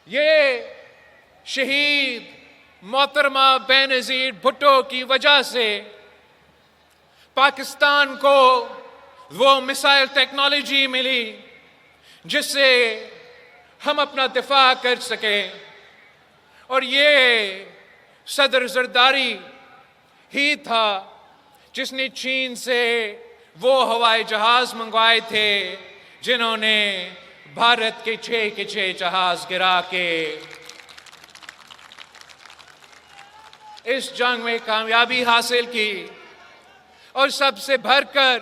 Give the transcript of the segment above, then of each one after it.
یہ شہید محترمہ بینظیر بھٹو کی وجہ سے پاکستان کو وہ میسائل ٹیکنالوجی ملی جس سے ہم اپنا دفاع کر سکیں، اور یہ صدر زرداری ہی تھا جس نے چین سے وہ ہوائی جہاز منگوائے تھے جنہوں نے بھارت کے 6 کے 6 جہاز گرا کے اس جنگ میں کامیابی حاصل کی۔ اور سب سے بڑھ کر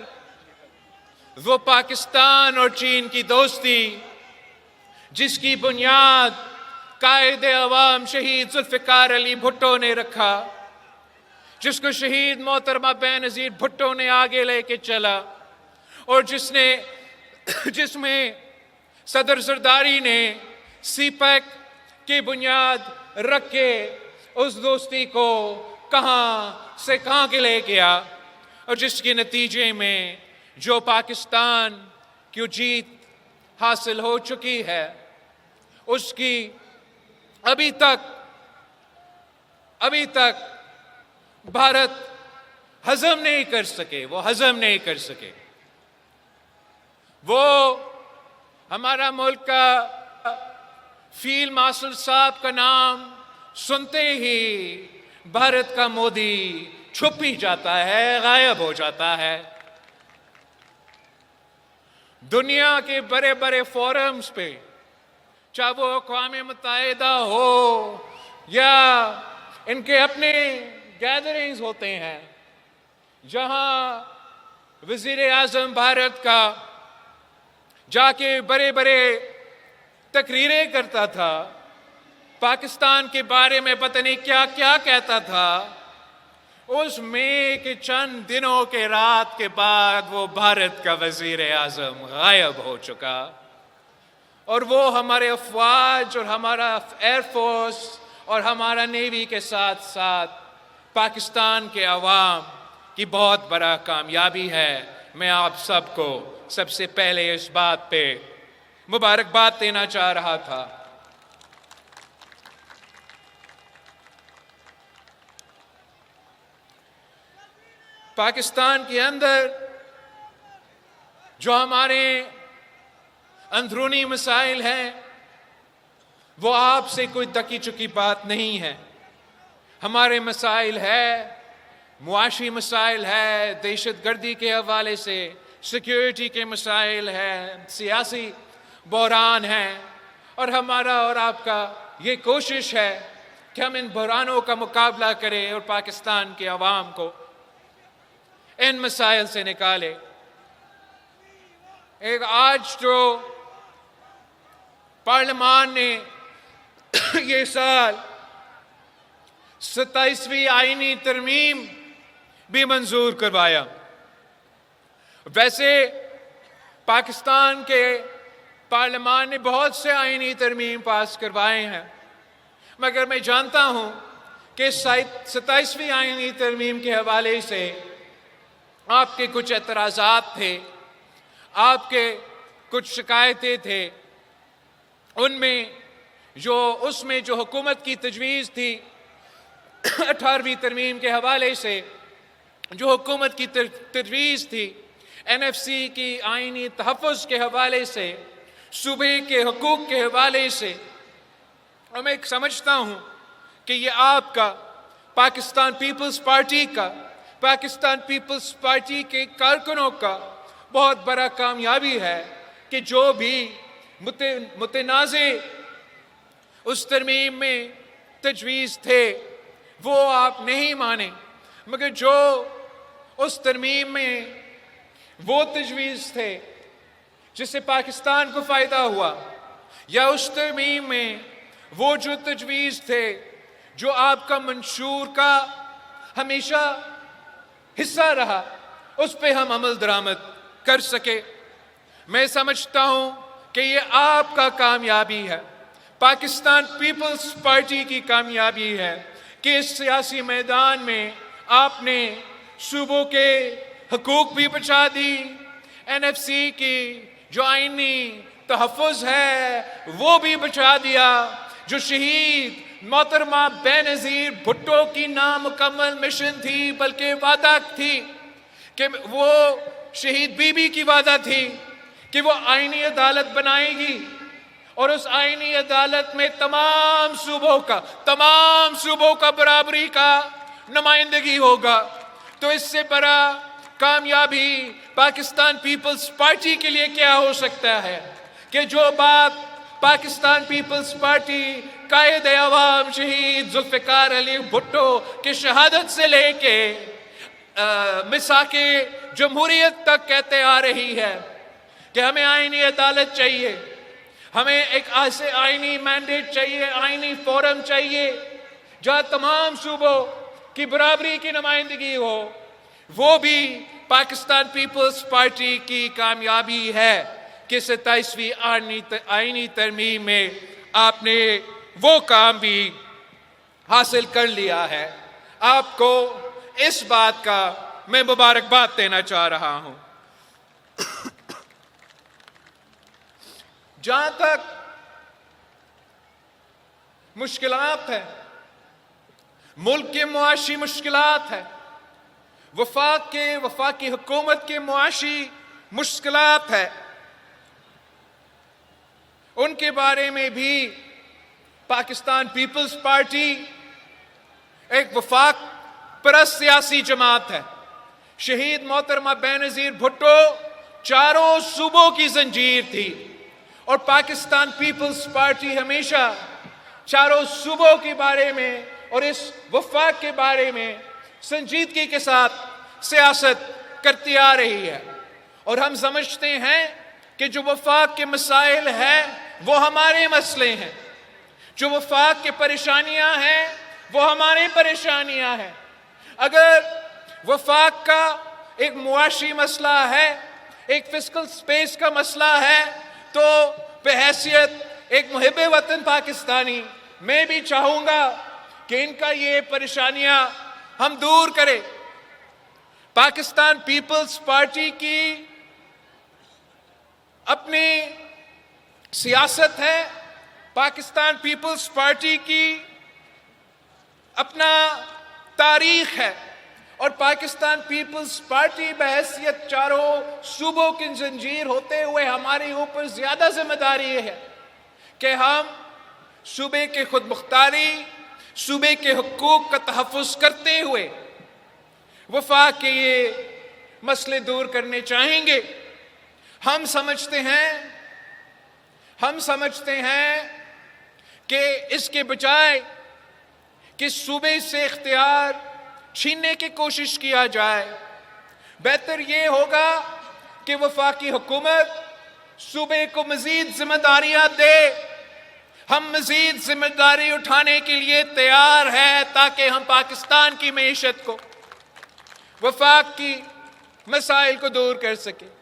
وہ پاکستان اور چین کی دوستی جس کی بنیاد قائد عوام شہید ذوالفقار علی بھٹو نے رکھا، جس کو شہید محترمہ بینظیر بھٹو نے آگے لے کے چلا، اور جس میں صدر زرداری نے سی پیک کی بنیاد رکھ کے اس دوستی کو کہاں سے کہاں کے لے گیا، اور جس کے نتیجے میں جو پاکستان کی جیت حاصل ہو چکی ہے اس کی ابھی تک بھارت ہضم نہیں کر سکے، وہ ہمارا ملک کا فیلڈ مارشل صاحب کا نام سنتے ہی بھارت کا مودی چھپ ہی جاتا ہے، غائب ہو جاتا ہے۔ دنیا کے بڑے بڑے فورمز پہ، چاہے وہ اقوام متحدہ ہو یا ان کے اپنے گیدرنگز ہوتے ہیں، جہاں وزیر اعظم بھارت کا جا کے بڑے بڑے تقریریں کرتا تھا، پاکستان کے بارے میں پتہ نہیں کیا کیا کہتا تھا، اس میں کہ چند دنوں کے رات کے بعد وہ بھارت کا وزیر اعظم غائب ہو چکا، اور وہ ہمارے افواج اور ہمارا ایئر فورس اور ہمارا نیوی کے ساتھ ساتھ پاکستان کے عوام کی بہت بڑا کامیابی ہے۔ میں آپ سب کو سب سے پہلے اس بات پہ مبارکباد دینا چاہ رہا تھا۔ پاکستان کے اندر جو ہمارے اندرونی مسائل ہیں وہ آپ سے کوئی دکی چکی بات نہیں ہے۔ ہمارے مسائل ہے، معاشی مسائل ہے، دہشت گردی کے حوالے سے سیکیورٹی کے مسائل ہیں، سیاسی بحران ہیں، اور ہمارا اور آپ کا یہ کوشش ہے کہ ہم ان بحرانوں کا مقابلہ کریں اور پاکستان کے عوام کو ان مسائل سے نکالے۔ ایک آج جو پارلیمان نے یہ سال 27ویں آئینی ترمیم بھی منظور کروایا۔ ویسے پاکستان کے پارلیمان نے بہت سے آئینی ترمیم پاس کروائے ہیں، مگر میں جانتا ہوں کہ 27ویں آئینی ترمیم کے حوالے سے آپ کے کچھ اعتراضات تھے، آپ کے کچھ شکایتیں تھے۔ اس میں جو حکومت کی تجویز تھی 18ویں ترمیم کے حوالے سے، جو حکومت کی تجویز تھی NFC کی آئینی تحفظ کے حوالے سے، صوبے کے حقوق کے حوالے سے، اور میں سمجھتا ہوں کہ یہ آپ کا پاکستان پیپلز پارٹی کے کارکنوں کا بہت بڑا کامیابی ہے کہ جو بھی متنازع اس ترمیم میں تجویز تھے وہ آپ نہیں مانے، مگر جو اس ترمیم میں وہ تجویز تھے جس سے پاکستان کو فائدہ ہوا، یا اس ترمیم میں وہ جو تجویز تھے جو آپ کا منشور کا ہمیشہ حصہ رہا، اس پہ ہم عمل درآمد کر سکے۔ میں سمجھتا ہوں کہ یہ آپ کا کامیابی ہے، پاکستان پیپلز پارٹی کی کامیابی ہے کہ اس سیاسی میدان میں آپ نے صوبوں کے حقوق بھی بچا دی، NFC کی جو آئینی تحفظ ہے وہ بھی بچا دیا، جو شہید محترمہ بینظیر بھٹو کی نامکمل مشن تھی، بلکہ وعدہ تھی کہ وہ شہید بی بی کی وعدہ تھی کہ وہ آئینی عدالت بنائے گی، اور اس آئینی عدالت میں تمام صوبوں کا برابری کا نمائندگی ہوگا۔ تو اس سے بڑا کامیابی پاکستان پیپلز پارٹی کے لیے کیا ہو سکتا ہے کہ جو بات پاکستان پیپلز پارٹی قائد عوام شہید ذوالفقار علی بھٹو کی شہادت سے لے کے مساق جمہوریت تک کہتے آ رہی ہے کہ ہمیں آئینی عدالت چاہیے، ہمیں ایک ایسے آئینی مینڈیٹ چاہیے، آئینی فورم چاہیے جہاں تمام صوبوں کی برابری کی نمائندگی ہو۔ وہ بھی پاکستان پیپلز پارٹی کی کامیابی ہے کہ 27ویں آئینی ترمیم میں آپ نے وہ کام بھی حاصل کر لیا ہے۔ آپ کو اس بات کا میں مبارکباد دینا چاہ رہا ہوں۔ جہاں تک مشکلات ہیں، ملک کے معاشی مشکلات ہیں، وفاقی حکومت کے معاشی مشکلات ہیں، ان کے بارے میں بھی پاکستان پیپلز پارٹی ایک وفاق پرست سیاسی جماعت ہے۔ شہید محترمہ بینظیر بھٹو چاروں صوبوں کی زنجیر تھی، اور پاکستان پیپلز پارٹی ہمیشہ چاروں صوبوں کے بارے میں اور اس وفاق کے بارے میں سنجیدگی کے ساتھ سیاست کرتی آ رہی ہے، اور ہم سمجھتے ہیں کہ جو وفاق کے مسائل ہیں وہ ہمارے مسئلے ہیں، جو وفاق کے پریشانیاں ہیں وہ ہماری پریشانیاں ہیں۔ اگر وفاق کا ایک معاشی مسئلہ ہے، ایک فسکل سپیس کا مسئلہ ہے، تو بحیثیت ایک محب وطن پاکستانی میں بھی چاہوں گا کہ ان کا یہ پریشانیاں ہم دور کریں۔ پاکستان پیپلز پارٹی کی اپنی سیاست ہے، پاکستان پیپلز پارٹی کی اپنا تاریخ ہے، اور پاکستان پیپلز پارٹی بحیثیت چاروں صوبوں کی زنجیر ہوتے ہوئے ہمارے اوپر زیادہ ذمہ داری ہے کہ ہم صوبے کے خود مختاری، صوبے کے حقوق کا تحفظ کرتے ہوئے وفاق کے یہ مسئلے دور کرنے چاہیں گے۔ ہم سمجھتے ہیں کہ اس کے بجائے کہ صوبے سے اختیار چھیننے کی کوشش کیا جائے، بہتر یہ ہوگا کہ وفاقی حکومت صوبے کو مزید ذمہ داریاں دے۔ ہم مزید ذمہ داری اٹھانے کے لیے تیار ہیں تاکہ ہم پاکستان کی معیشت کو، وفاق کی مسائل کو دور کر سکیں۔